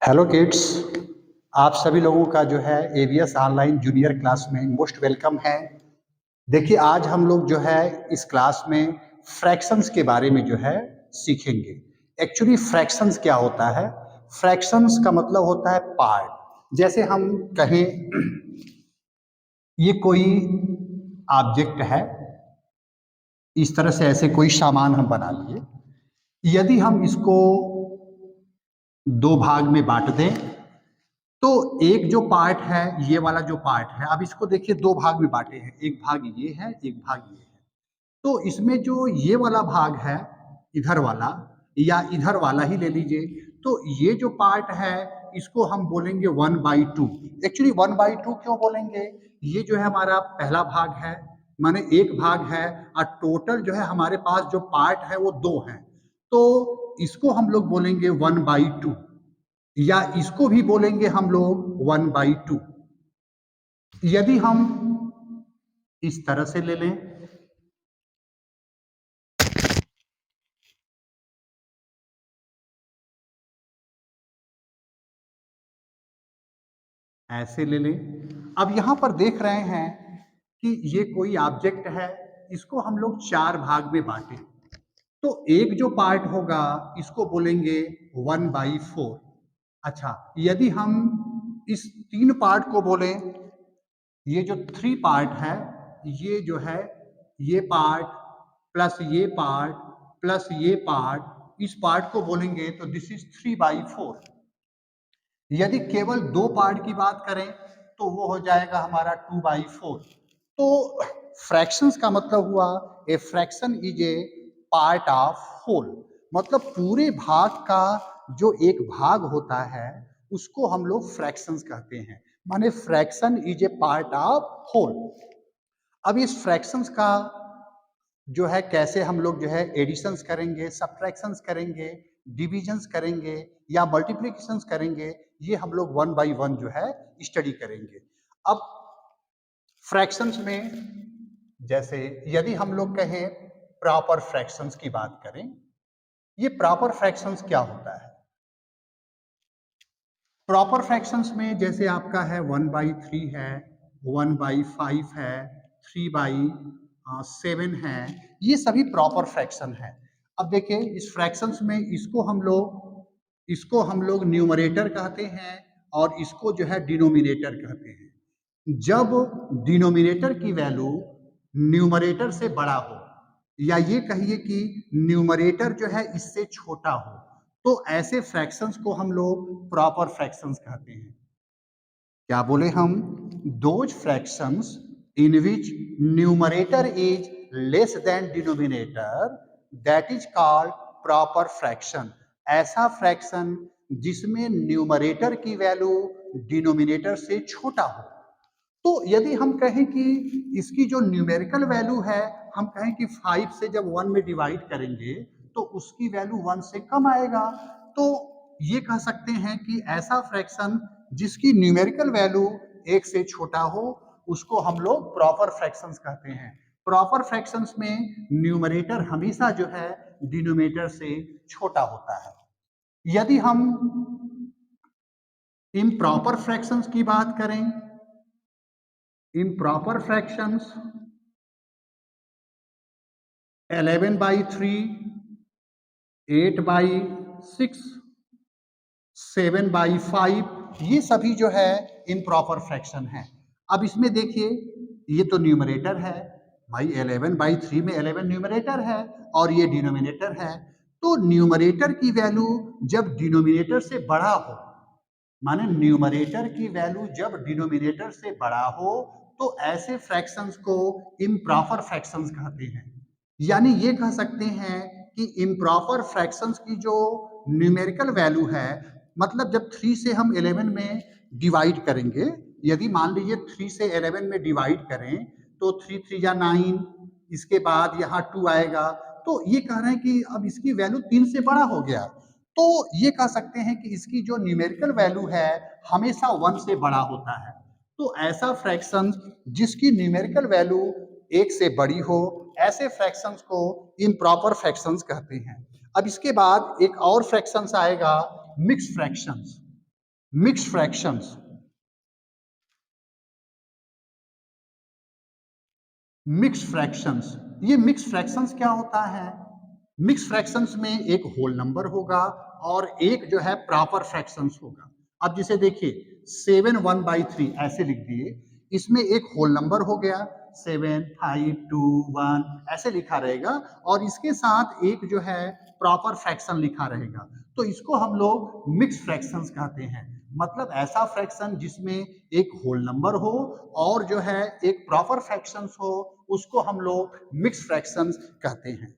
Hello kids. आप सभी लोगों का जो है एबीएस ऑनलाइन जूनियर क्लास में मोस्ट वेलकम है। देखिए, आज हम लोग जो है इस क्लास में फ्रैक्शंस के बारे में जो है सीखेंगे। एक्चुअली फ्रैक्शंस क्या होता है? फ्रैक्शंस का मतलब होता है पार्ट। जैसे हम कहें ये कोई ऑब्जेक्ट है, इस तरह से ऐसे कोई सामान हम बना लिए। यदि हम इसको दो भाग में बांट दें तो एक जो पार्ट है, ये वाला जो पार्ट है, अब इसको देखिए दो भाग में बांटे हैं, एक भाग ये है, एक भाग ये है। तो इसमें जो ये वाला भाग है, इधर वाला या इधर वाला ही ले लीजिए, तो ये जो पार्ट है इसको हम बोलेंगे 1/2। एक्चुअली 1/2 क्यों बोलेंगे? ये जो है हमारा पहला भाग है, माने एक भाग है, और टोटल जो है हमारे पास जो पार्ट है वो दो है, तो इसको हम लोग बोलेंगे 1/2, या इसको भी बोलेंगे हम लोग 1/2। यदि हम इस तरह से ले लें, ऐसे ले लें। अब यहां पर देख रहे हैं कि ये कोई ऑब्जेक्ट है, इसको हम लोग चार भाग में बांटे, तो एक जो पार्ट होगा इसको बोलेंगे 1/4। अच्छा, यदि हम इस तीन पार्ट को बोलें, ये जो थ्री पार्ट है, ये जो है ये पार्ट प्लस ये पार्ट प्लस ये पार्ट, इस पार्ट को बोलेंगे तो दिस इज 3/4। यदि केवल दो पार्ट की बात करें तो वो हो जाएगा हमारा 2/4। तो फ्रैक्शंस का मतलब हुआ a fraction is a part of whole, मतलब पूरे भाग का जो एक भाग होता है उसको हम लोग फ्रैक्शंस कहते हैं। माने fraction is a part of whole. अब इस फ्रैक्शंस का जो है कैसे हम लोग जो है एडिशंस करेंगे, सब्ट्रैक्शंस करेंगे, डिविजन्स करेंगे या मल्टीप्लिकेशंस करेंगे, ये हम लोग 1/1 जो है स्टडी करेंगे। अब फ्रैक्शंस में जैसे यदि हम लोग कहें प्रॉपर फ्रैक्शंस की बात करें, ये प्रॉपर फ्रैक्शंस क्या होता है? प्रॉपर फ्रैक्शंस में जैसे आपका है 1/3 है, 1/5 है, 3/7 है, ये सभी प्रॉपर फ्रैक्शन है। अब देखिए इस फ्रैक्शंस में इसको हम लोग न्यूमरेटर कहते हैं और इसको जो है डिनोमिनेटर कहते हैं। जब डिनोमिनेटर की वैल्यू न्यूमरेटर से बड़ा हो, या ये कहिए कि न्यूमरेटर जो है इससे छोटा हो, तो ऐसे फ्रैक्शंस को हम लोग प्रॉपर फ्रैक्शंस कहते हैं। क्या बोले हम? Those fractions in which numerator is less than denominator, that is called proper fraction. ऐसा फ्रैक्शन जिसमें न्यूमरेटर की वैल्यू डिनोमिनेटर से छोटा हो। तो यदि हम कहें कि इसकी जो न्यूमेरिकल वैल्यू है, हम कहें कि 5 से जब 1 में डिवाइड करेंगे तो उसकी वैल्यू 1 से कम आएगा, तो ये कह सकते हैं कि ऐसा फ्रैक्शन जिसकी न्यूमेरिकल वैल्यू 1 से छोटा हो उसको हम लोग प्रॉपर फ्रैक्शंस कहते हैं। प्रॉपर फ्रैक्शंस में न्यूमरेटर हमेशा जो है डिनोमिनेटर से छोटा होता है। यदि हम इम्प्रॉपर फ्रैक्शंस की बात करें, improper fractions 11/3, 8/6, 7/5, ये सभी जो है इम्प्रॉपर फ्रैक्शन है। अब इसमें देखिए ये तो न्यूमरेटर है भाई, 11/3 में 11 न्यूमरेटर है और ये डिनोमिनेटर है। तो न्यूमरेटर की वैल्यू जब डिनोमिनेटर से बड़ा हो, माने न्यूमरेटर की वैल्यू जब डिनोमिनेटर से बड़ा हो, तो ऐसे फ्रैक्शंस को इम्प्रॉपर फ्रैक्शंस कहते हैं। यानी ये कह सकते हैं कि इम्प्रॉपर फ्रैक्शंस की जो न्यूमेरिकल वैल्यू है, मतलब जब 3 से हम 11 में डिवाइड करेंगे, यदि मान लीजिए 3 से 11 में डिवाइड करें तो 3 3 या 9, इसके बाद यहाँ 2 आएगा, तो ये कह रहे हैं कि अब इसकी वैल्यू 3 से बड़ा हो गया, तो ये कह सकते हैं कि इसकी जो न्यूमेरिकल वैल्यू है हमेशा 1 से बड़ा होता है। तो ऐसा फ्रैक्शन जिसकी न्यूमेरिकल वैल्यू 1 से बड़ी हो, ऐसे फ्रैक्शंस को इम्प्रॉपर फ्रैक्शंस कहते हैं। अब इसके बाद एक और फ्रैक्शंस आएगा, mix fractions. Mixed fractions. Mixed fractions, ये मिक्स्ड फ्रैक्शंस क्या होता है? मिक्स्ड फ्रैक्शंस में एक होल नंबर होगा और एक जो है प्रॉपर फ्रैक्शंस होगा। अब जिसे देखिए 7 1/3 ऐसे लिख दिए, इसमें एक होल नंबर हो गया 7 5 2 1 ऐसे लिखा रहेगा और इसके साथ एक जो है प्रॉपर फ्रैक्शन लिखा रहेगा, तो इसको हम लोग मिक्स्ड फ्रैक्शंस कहते हैं। मतलब ऐसा फ्रैक्शन जिसमें एक होल नंबर हो और जो है एक प्रॉपर फ्रैक्शंस हो, उसको हम लोग मिक्स्ड फ्रैक्शंस कहते हैं।